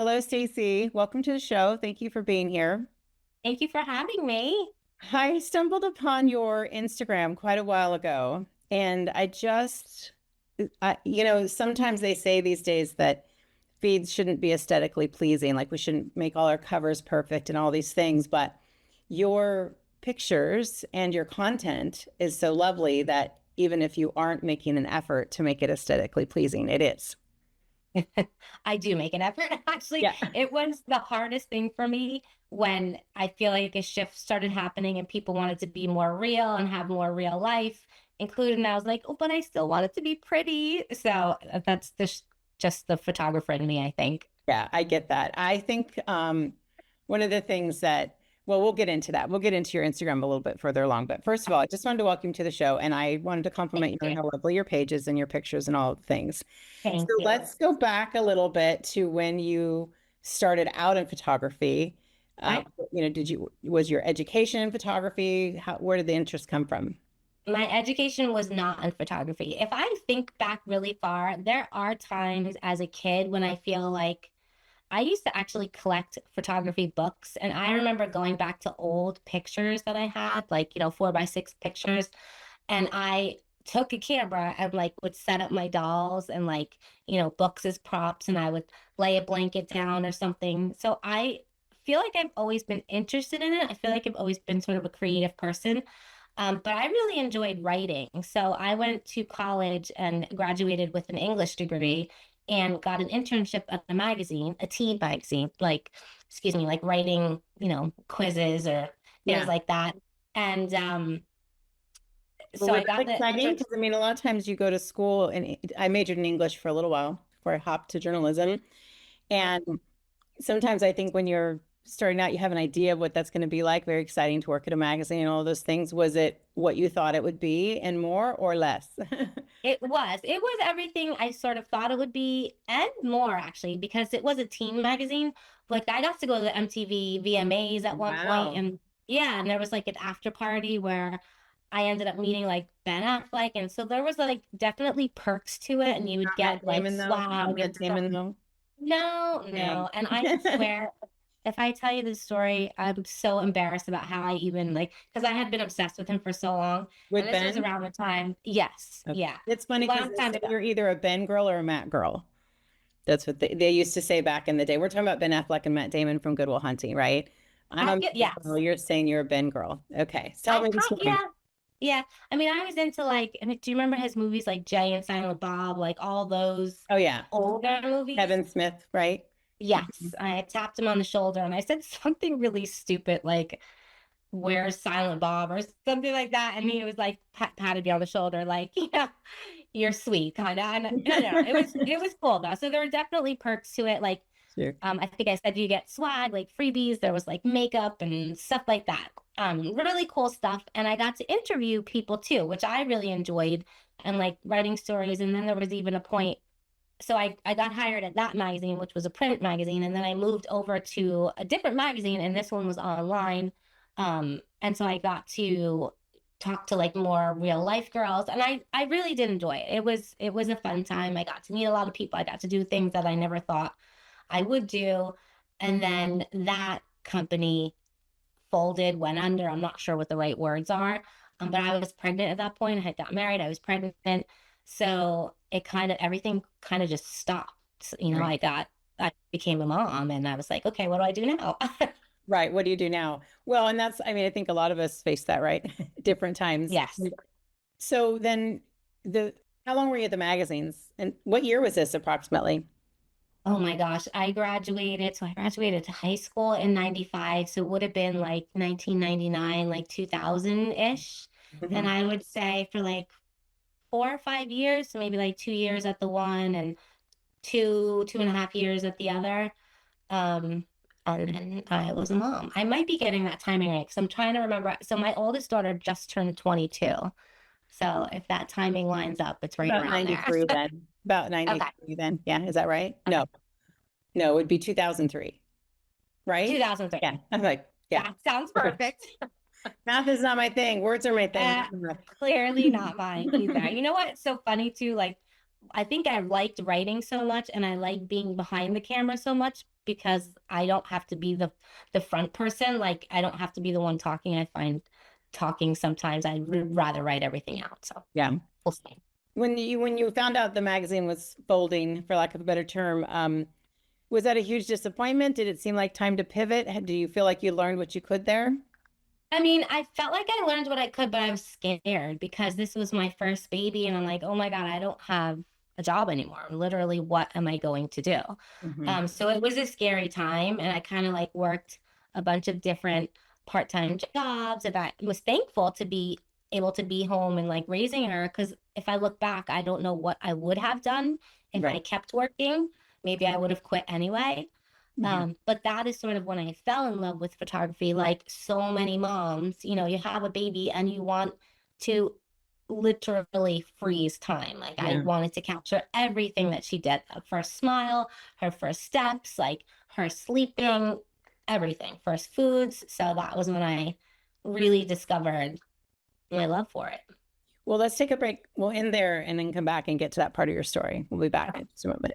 Hello, Stacy. Welcome to the show. Thank you for being here. Thank you for having me. I stumbled upon your Instagram quite a while ago, and sometimes they say these days that feeds shouldn't be aesthetically pleasing, like we shouldn't make all our covers perfect and all these things, but your pictures and your content is so lovely that even if you aren't making an effort to make it aesthetically pleasing, it is. I do make an effort. Actually, Yeah. it was the hardest thing for me when I feel like a shift started happening and people wanted to be more real and have more real life included. And I was like, oh, but I still want it to be pretty. So that's just the photographer in me, I think. Yeah, I get that. I think one of the things that, well, we'll get into that. We'll get into your Instagram a little bit further along. But first of all, I just wanted to welcome you to the show, and I wanted to Thank compliment you on you. how lovely your page is and your pictures and all the things. So Thank you. let's go back a little bit to when you started out in photography. I, Was your education in photography? Where did the interest come from? my education was not in photography. If I think back really far, there are times as a kid when I feel like I used to actually collect photography books, and I remember going back to old pictures that I had, like, 4x6 pictures, and I took a camera and like would set up my dolls and like, books as props, and I would lay a blanket down or something. So I feel like I've always been interested in it. I feel like I've always been sort of a creative person. But I really enjoyed writing. So I went to college and graduated with an English degree and got an internship at a magazine, a teen magazine, like, excuse me, like writing, quizzes or things Yeah. like that. And Well, so was I that got the exciting? internship. Because I mean, a lot of times you go to school, and I majored in English for a little while before I hopped to journalism. And sometimes I think when you're starting out, you have an idea of what that's going to be like. Very exciting to work at a magazine and all those things. Was it what you thought it would be and more or less? It was everything I sort of thought it would be and more actually, because it was a teen magazine. Like I got to go to the MTV VMAs at one point, Wow. and yeah, and there was like an after party where I ended up meeting like Ben Affleck, and so there was like definitely perks to it, and you would Not Matt get like Damon, though. Not swag Matt and stuff. Damon, though. No, Yeah. no, and I swear, if I tell you this story, I'm so embarrassed about how I even like because I had been obsessed with him for so long, and With this was Ben? around the time. Yes, Okay. yeah, It's funny because long they time say ago. you're either a Ben girl or a Matt girl. That's what they used to say back in the day. We're talking about Ben Affleck and Matt Damon from Good Will Hunting, right? I'm a Matt girl. Yes, You're saying you're a Ben girl. Okay. So tell me the story. yeah, yeah. I mean, I was into like, I mean, do you remember his movies like Jay and Silent Bob, like all those Oh, yeah. older movies? Kevin Smith, right? Yes, I tapped him on the shoulder and I said something really stupid like, "Where's Silent Bob?" or something like that, and he was like patted me on the shoulder, like, you're sweet, kind of. And I don't know, it was cool though. So there were definitely perks to it, like. Sure. I think I said you get swag, like freebies. There was like makeup and stuff like that. Really cool stuff. And I got to interview people too, which I really enjoyed, and like writing stories. And then there was even a point. So I got hired at that magazine, which was a print magazine. And then I moved over to a different magazine, and this one was online. And so I got to talk to like more real life girls. And I really did enjoy it. It was a fun time. I got to meet a lot of people. I got to do things that I never thought I would do. And then that company folded, went under. I'm not sure what the right words are. But I was pregnant at that point. I had got married. I was pregnant. So it kind of, everything kind of just stopped. Right. I became a mom and I was like, okay, what do I do now? Right. What do you do now? Well, and that's, I mean, I think a lot of us face that, right? Different times. Yes. So then the, how long were you at the magazines? And what year was this approximately? Oh my gosh. I graduated. So I graduated to high school in 95. So it would have been like 1999, like 2000-ish. And Mhm. I would say for like 4 or 5 years, so maybe like 2 years at the one and 2.5 years at the other. Um, and then I was a mom. I might be getting that timing right because I'm trying to remember. So my oldest daughter just turned 22. So if that timing lines up, it's right About around there. 93 then. About Okay. 93 then. Yeah. Is that right? Okay. No, no, it would be 2003, right? 2003. Yeah. I'm like, yeah. That sounds Perfect. perfect. Math is not my thing. Words are my thing. Uh, Clearly not mine either. You know what? It's so funny too. Like I think I liked writing so much and I like being behind the camera so much because I don't have to be the front person. Like I don't have to be the one talking. I find talking sometimes I'd rather write everything out. So Yeah. we'll see. When you found out the magazine was folding, for lack of a better term, was that a huge disappointment? Did it seem like time to pivot? Do you feel like you learned what you could there? I mean, I felt like I learned what I could, but I was scared because this was my first baby, and I'm like, oh my God, I don't have a job anymore. Literally, what am I going to do? Hmm. So it was a scary time, and I kind of like worked a bunch of different part-time jobs, and I was thankful to be able to be home and like raising her. Because if I look back, I don't know what I would have done if I Right. kept working. Maybe I would have quit anyway. Hmm. But that is sort of when I fell in love with photography. Like so many moms, you have a baby and you want to literally freeze time. Like I Yeah. wanted to capture everything that she did, her first smile, her first steps, like her sleeping, everything, first foods. So that was when I really discovered my love for it. Well, let's take a break. We'll end there and then come back and get to that part of your story. We'll be back in just a moment.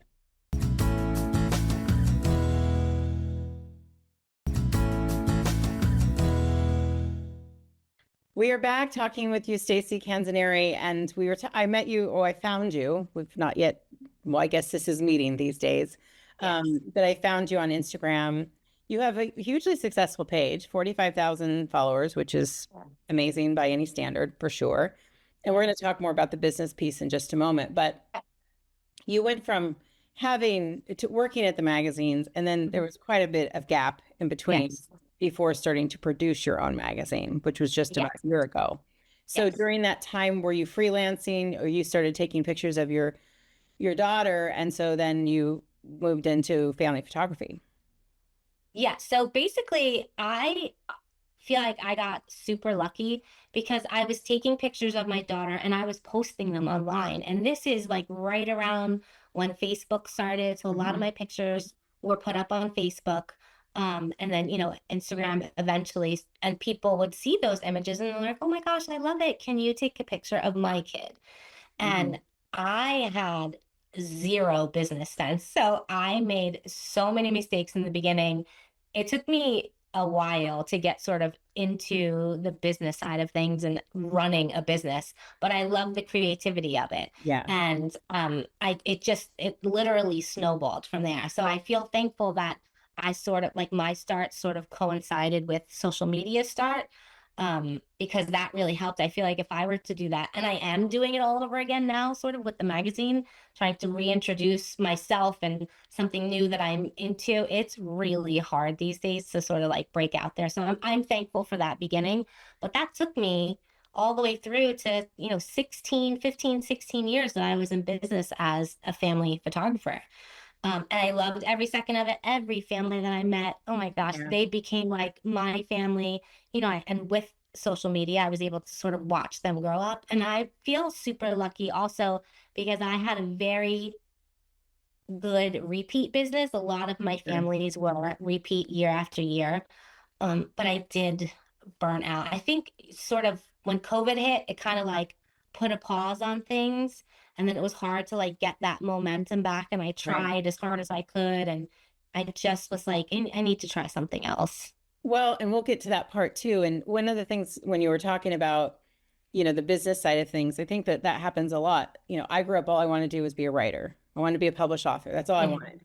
We are back talking with you, Stacy Canzonieri, and I met you, or I found you. We've not yet, well, I guess this is meeting these days. Yes. But I found you on Instagram. You have a hugely successful page, 45,000 followers, which is amazing by any standard for sure. And we're going to talk more about the business piece in just a moment. But you went from having to working at the magazines, and then there was quite a bit of gap in between Yes. before starting to produce your own magazine, which was just about Yes. a year ago. So Yes. during that time, were you freelancing, or you started taking pictures of your daughter, and so then you moved into family photography? Yeah. So basically, I feel like I got super lucky because I was taking pictures of my daughter and I was posting them online. And this is like right around when Facebook started. So a lot of Mhm. my pictures were put up on Facebook. And then, Instagram eventually, and people would see those images and they're like, oh my gosh, I love it. Can you take a picture of my kid? Mhm. And I had zero business sense. So I made so many mistakes in the beginning. It took me a while to get sort of into the business side of things and running a business, but I love the creativity of it. Yeah. And it literally snowballed from there. So I feel thankful that I sort of like my start sort of coincided with social media start, because that really helped. I feel like if I were to do that, and I am doing it all over again now, sort of with the magazine, trying to reintroduce myself and something new that I'm into, it's really hard these days to sort of like break out there. So I'm thankful for that beginning, but that took me all the way through to, 16 years that I was in business as a family photographer. And I loved every second of it. Every family that I met, oh my gosh, Yeah. they became like my family, and with social media, I was able to sort of watch them grow up. And I feel super lucky also because I had a very good repeat business. A lot of my Sure. families were repeat year after year. But I did burn out. I think sort of when COVID hit, it kind of like put a pause on things. And then it was hard to like get that momentum back. And I Right. tried as hard as I could. And I just was like, I need to try something else. Well, and we'll get to that part too. And one of the things when you were talking about, the business side of things, I think that that happens a lot. I grew up, all I wanted to do was be a writer. I wanted to be a published author. That's all I Mhm. wanted.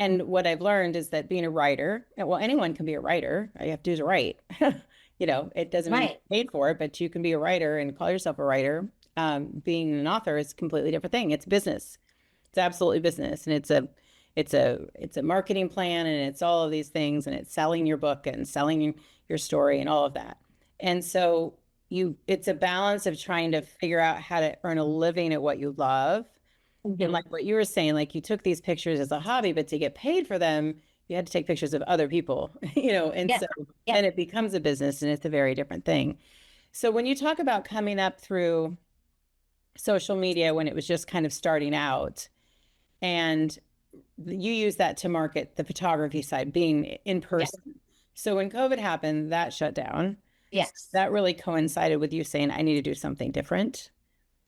And what I've learned is that being a writer, well, anyone can be a writer. All you have to do is write. It doesn't mean Right. you're paid for it, but you can be a writer and call yourself a writer. Being an author is a completely different thing. It's business. It's absolutely business, and it's a marketing plan, and it's all of these things, and it's selling your book and selling your story and all of that. And so it's a balance of trying to figure out how to earn a living at what you love. And Mhm. like what you were saying, like you took these pictures as a hobby, but to get paid for them, you had to take pictures of other people, and Yeah. so Yeah. then it becomes a business and it's a very different thing. So when you talk about coming up through social media when it was just kind of starting out, and you use that to market the photography side, being in Yeah. person. So when COVID happened, that shut down. Yes. That really coincided with you saying, I need to do something different.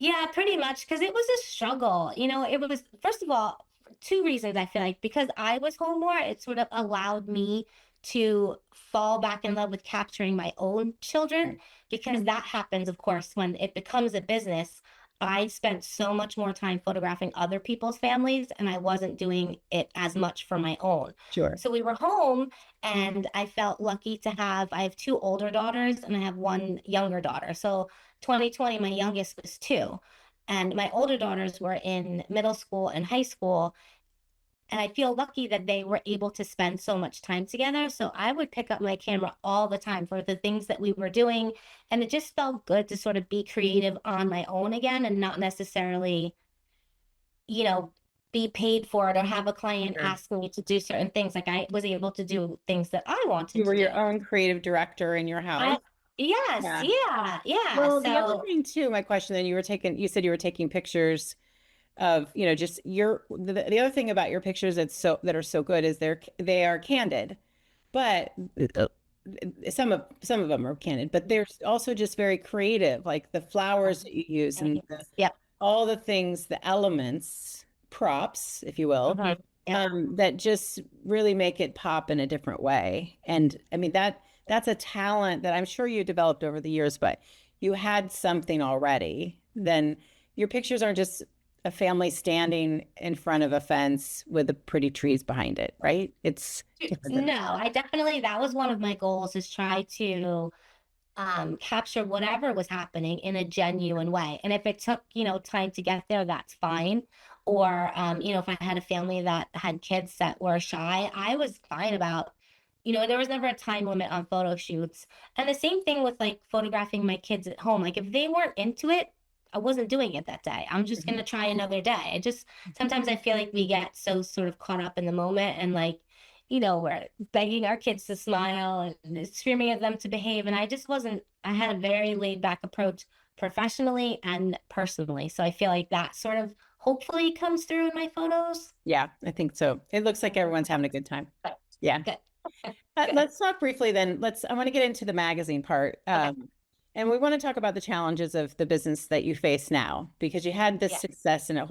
Yeah, pretty much, because it was a struggle. It was, first of all, two reasons I feel like. Because I was home more, it sort of allowed me to fall back in love with capturing my own children, because that happens, of course, when it becomes a business. I spent so much more time photographing other people's families, and I wasn't doing it as much for my own. Sure. So we were home, and I felt lucky to I have two older daughters and I have one younger daughter. So 2020, my youngest was 2, and my older daughters were in middle school and high school. And I feel lucky that they were able to spend so much time together. So I would pick up my camera all the time for the things that we were doing. And it just felt good to sort of be creative on my own again and not necessarily, you know, be paid for it or have a client Sure. ask me to do certain things. Like I was able to do things that I You wanted were to do. your own creative director in your house. I, yes, Yeah. yeah, yeah. Well, the other So, thing too, my question, then you said you were taking pictures of, just the other thing about your pictures that are so good is they are candid, but some of them are candid, but they're also just very creative, like the flowers that you use and yep. all the things, the elements, props, if you will, Yep. that just really make it pop in a different way. And I mean that's a talent that I'm sure you developed over the years, but you had something already. Then your pictures aren't just a family standing in front of a fence with the pretty trees behind it, right? It's different than No, I definitely, that was one of my goals, is try to capture whatever was happening in a genuine way. And if it took, time to get there, that's fine. Or, if I had a family that had kids that were shy, I was fine about, there was never a time limit on photo shoots. And the same thing with like photographing my kids at home. Like if they weren't into it, I wasn't doing it that day. I'm just going to try another day. Sometimes I feel like we get so sort of caught up in the moment and like, we're begging our kids to smile and screaming at them to behave. And I had a very laid back approach professionally and personally. So I feel like that sort of hopefully comes through in my photos. Yeah, I think so. It looks like everyone's having a good time. But Yeah. good. Good. Let's talk briefly then. I want to get into the magazine part. Okay. And we want to talk about the challenges of the business that you face now, because you had this Yeah. success in a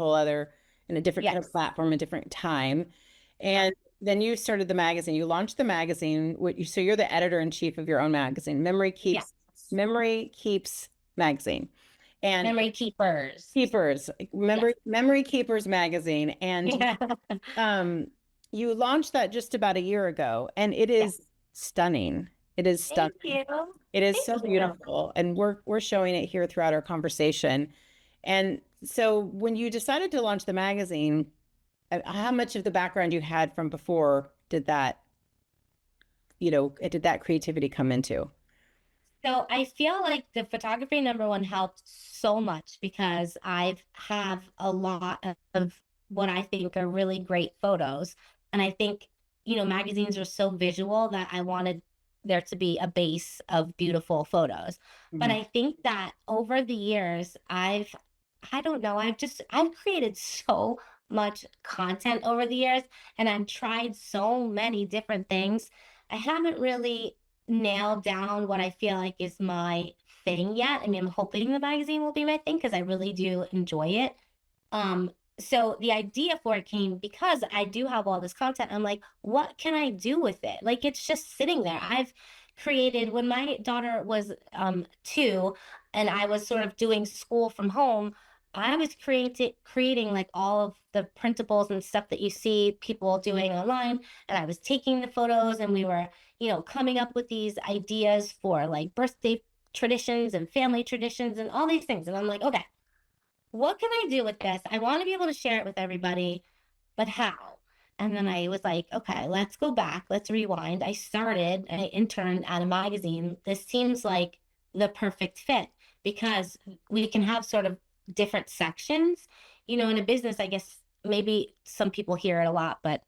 different kind of Yes. platform, a different time. Yeah. And then you started the magazine, you launched the magazine, so you're the editor in chief of your own magazine, Yeah. Memory Keeps magazine. And Memory keepers. Keepers, Yeah. Memory Keepers magazine. And Yeah. um, you launched that just about a year ago, and it Yeah. is stunning. It is Thank stunning. you. It is so Thank you. beautiful, and we're showing it here throughout our conversation. And so, when you decided to launch the magazine, how much of the background you had from before did that creativity come into? So I feel like the photography number one helped so much because I've have a lot of what I think are really great photos. And I think, magazines are so visual that I wanted there to be a base of beautiful photos. But Mhm. I think that over the years, I don't know, I've created so much content over the years and I've tried so many different things. I haven't really nailed down what I feel like is my thing yet. I mean, I'm hoping the magazine will be my thing because I really do enjoy it. Um, so the idea for it came because I do have all this content. I'm like, what can I do with it? Like it's just sitting there. I've created when my daughter was 2 and I was sort of doing school from home, I was creating like all of the printables and stuff that you see people doing online. And I was taking the photos and we were, coming up with these ideas for like birthday traditions and family traditions and all these things. And I'm like, okay, what can I do with this? I want to be able to share it with everybody, but how? And then I was like, okay, let's go back. Let's rewind. I interned at a magazine. This seems like the perfect fit because we can have sort of different sections. In a business, I guess maybe some people hear it a lot, but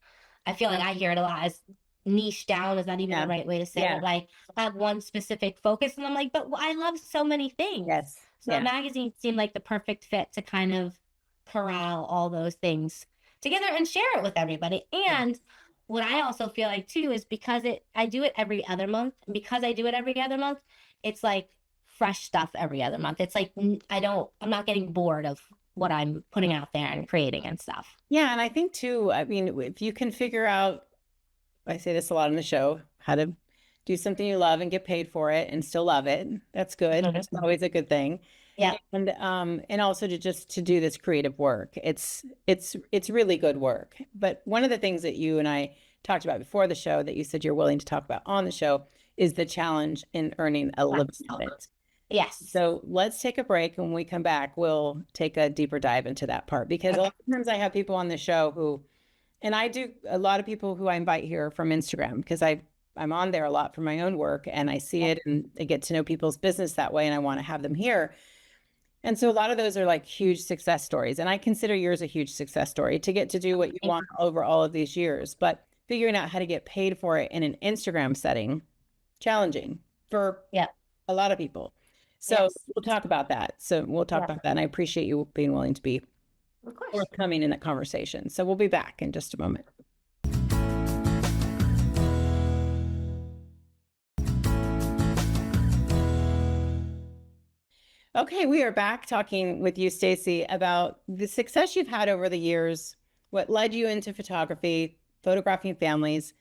I feel like I hear it a lot as niche down. Is that even the Yeah. right way to say Yeah. it? Like have one specific focus. And I'm like, but I love so many things. Yes. So a Yeah. magazine seemed like the perfect fit to kind of corral all those things together and share it with everybody. And what I also feel like too is because I do it every other month. And because I do it every other month, it's like fresh stuff every other month. It's like I'm not getting bored of what I'm putting out there and creating and stuff. Yeah, and I think too, I mean, if you can figure out, I say this a lot on the show, how to do something you love and get paid for it and still love it. That's good. It's Mhm. always a good thing. Yeah. And also to just to do this creative work. It's really good work. But one of the things that you and I talked about before the show that you said you're willing to talk about on the show is the challenge in earning a living Yes. at it. Yes. So let's take a break. And when we come back, we'll take a deeper dive into that part because a Okay. lot of times I have people on the show who, and I do a lot of people who I invite here from Instagram because I'm on there a lot for my own work and I see it and I get to know people's business that way and I want to have them here. And so a lot of those are like huge success stories. And I consider yours a huge success story to get to do what you want over all of these years. But figuring out how to get paid for it in an Instagram setting, challenging for Yeah. a lot of people. So Yes. we'll talk about that. So we'll talk Yeah. about that. And I appreciate you being willing to be Of course. forthcoming in that conversation. So we'll be back in just a moment. Okay, we are back talking with you, Stacy, about the success you've had over the years, what led you into photography, photographing families,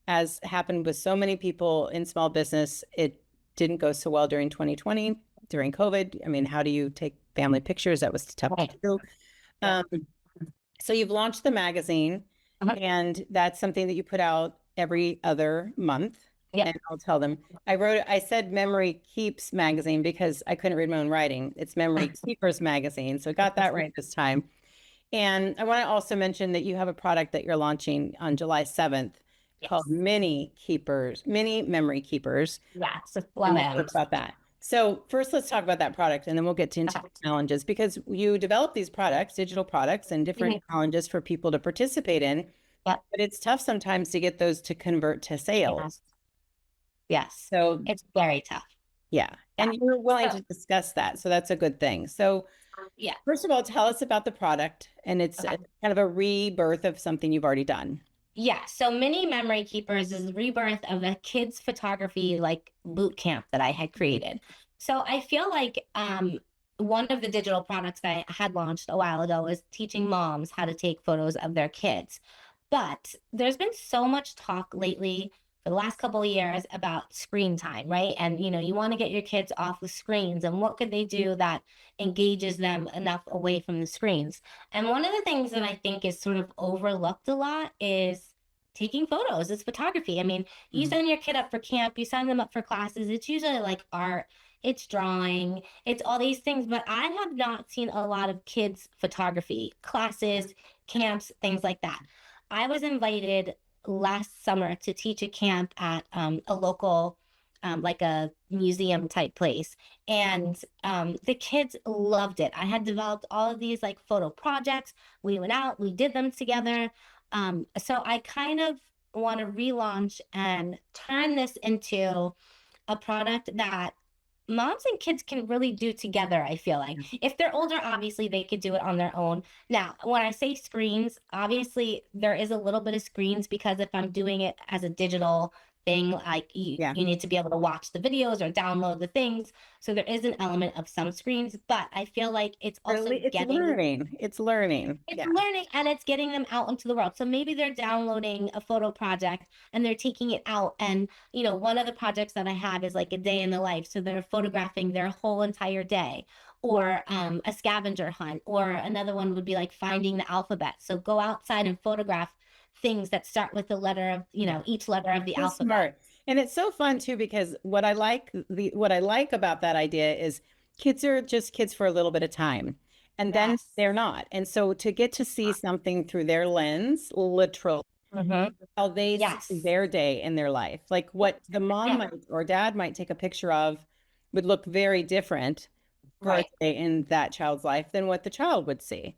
as happened with so many people in small business. It didn't go so well during 2020, during COVID. I mean, how do you take family pictures? That was tough to Right. do. Yeah. So you've launched the magazine, and that's something that you put out every other month. Yeah. And I'll tell them. I said Memory Keeps magazine because I couldn't read my own writing. It's Memory Keepers magazine. So I got that right this time. And I want to also mention that you have a product that you're launching on July 7th called Yes. Mini Memory Keepers. Yes. And Love we'll talk it. about that. So first, let's talk about that product, and then we'll get into the challenges because you develop these products, digital products, and different challenges for people to participate in. Yep. But it's tough sometimes to get those to convert to sales. Yes. Yes. So It's very tough. yeah, and Yeah. you're willing So, to discuss that, so that's a good thing. So yeah. first of all, tell us about the product, and it's Okay. kind of a rebirth of something you've already done. Yeah, so Mini Memory Keepers is the rebirth of a kids photography like boot camp that I had created. So I feel like one of the digital products that I had launched a while ago was teaching moms how to take photos of their kids. But there's been so much talk lately for the last couple of years about screen time, right? And you want to get your kids off the screens and what could they do that engages them enough away from the screens. And one of the things that I think is sort of overlooked a lot is taking photos. It's photography. I mean, you Mhm. sign your kid up for camp, you sign them up for classes. It's usually like art, it's drawing, it's all these things. But I have not seen a lot of kids' photography classes, camps, things like that. I was invited last summer to teach a camp at a local like a museum type place. And the kids loved it. I had developed all of these like photo projects. We went out, we did them together. So I kind of want to relaunch and turn this into a product that moms and kids can really do together. I feel like if they're older, obviously they could do it on their own. Now, when I say screens, obviously there is a little bit of screens because if I'm doing it as a digital thing, like Yeah. you need to be able to watch the videos or download the things. So there is an element of some screens, but I feel like it's also It's getting learning. It's learning. it's Yeah. learning and it's getting them out into the world. So maybe they're downloading a photo project and they're taking it out. And, one of the projects that I have is like a day in the life. So they're photographing their whole entire day or a scavenger hunt. Or another one would be like finding the alphabet. So go outside and photograph things that start with the letter of, each letter of the So alphabet. smart. And it's so fun too because what I like about that idea is kids are just kids for a little bit of time and then Yes. they're not. And so to get to see something through their lens, literal, Mm-hmm. how they see Yes. their day in their life, like what the mom Yeah. might or dad might take a picture of would look very different for a Right. day in that child's life than what the child would see.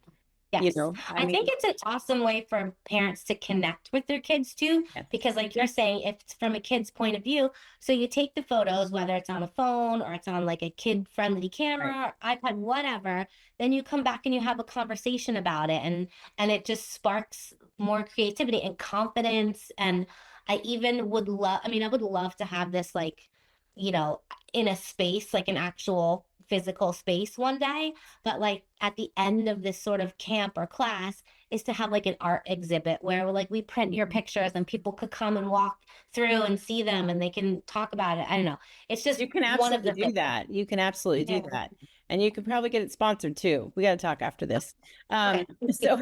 Yes. I I mean, think it's an awesome way for parents to connect with their kids too, yes, because like you're saying, if it's from a kid's point of view, so you take the photos, whether it's on a phone or it's on like a kid-friendly right. camera, or iPad, whatever, then you come back and you have a conversation about it and it just sparks more creativity and confidence. And I even would love, I mean, I would love to have this like, you know, in a space, like an actual physical space one day, but like at the end of this sort of camp or class is to have like an art exhibit where like we print your pictures and people could come and walk through and see them and they can talk about it. I don't know. It's just You can one of absolutely the do things. that. You can absolutely Yeah. do that. And you can probably get it sponsored too. We got to talk after this. Okay. So,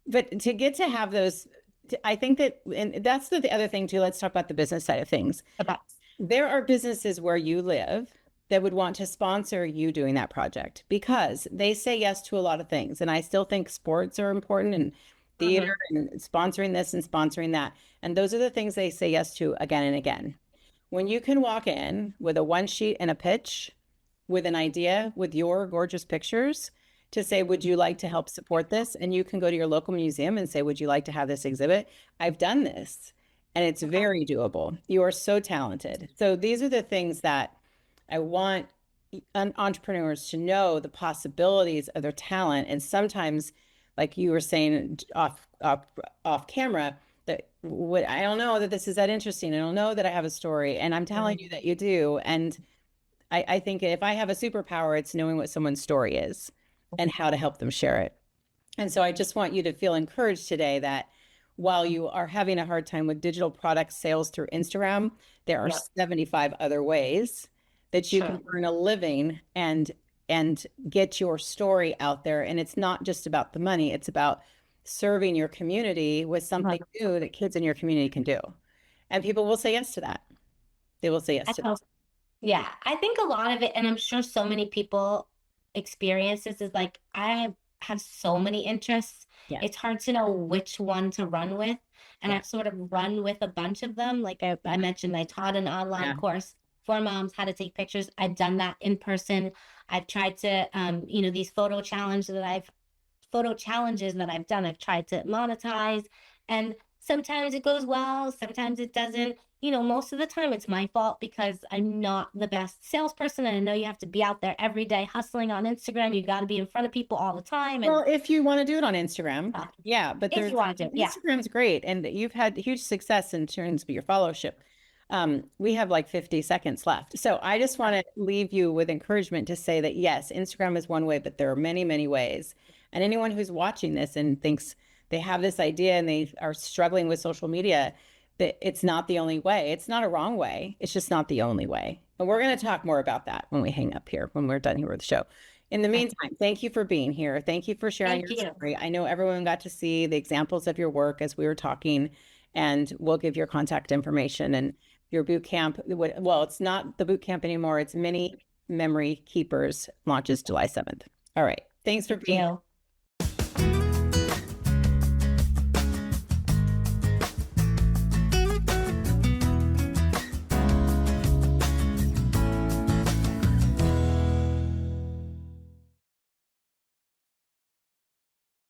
but to get to have those, I think that, and that's the other thing too. Let's talk about the business side of things. Okay. There are businesses where you live that would want to sponsor you doing that project because they say yes to a lot of things. And I still think sports are important and Hmm. theater and sponsoring this and sponsoring that. And those are the things they say yes to again and again. When you can walk in with a one sheet and a pitch with an idea with your gorgeous pictures to say, would you like to help support this? And you can go to your local museum and say, would you like to have this exhibit? I've done this and it's Okay. very doable. You are so talented. So these are the things that I want entrepreneurs to know the possibilities of their talent. And sometimes, like you were saying off camera, that what I don't know that this is that interesting. I don't know that I have a story. And I'm telling you that you do. And I think if I have a superpower, it's knowing what someone's story is and how to help them share it. And so I just want you to feel encouraged today that while you are having a hard time with digital product sales through Instagram, there are Yeah. 75 other ways that you Sure. can earn a living and get your story out there. And it's not just about the money, it's about serving your community with something new that kids in your community can do. And people will say yes to that. They will say yes I to hope. Yeah, I think a lot of it, and I'm sure so many people experience this, is like I have so many interests. yeah. It's hard to know which one to run with. And Yeah. I've sort of run with a bunch of them. Like I mentioned, I taught an online Yeah. course for moms how to take pictures. I've done that in person. I've tried to, these photo challenges that I've done, I've tried to monetize. And sometimes it goes well, sometimes it doesn't. Most of the time it's my fault because I'm not the best salesperson. And I know you have to be out there every day hustling on Instagram. You got to be in front of people all the time. And Well, if you want to do it on Instagram, yeah, but if there's you want to do it, yeah. Instagram's great, and you've had huge success in terms of your followership. We have like 50 seconds left. So I just want to leave you with encouragement to say that yes, Instagram is one way, but there are many, many ways. And anyone who's watching this and thinks they have this idea and they are struggling with social media, that it's not the only way. It's not a wrong way. It's just not the only way. And we're going to talk more about that when we hang up here, when we're done here with the show. In the meantime, thank you for being here. Thank you for sharing Thank your you. story. I know everyone got to see the examples of your work as we were talking, and we'll give your contact information and your boot camp. Well, it's not the boot camp anymore. It's Mini Memory Keepers launches July 7th. All right. Thanks for Thank being here. you.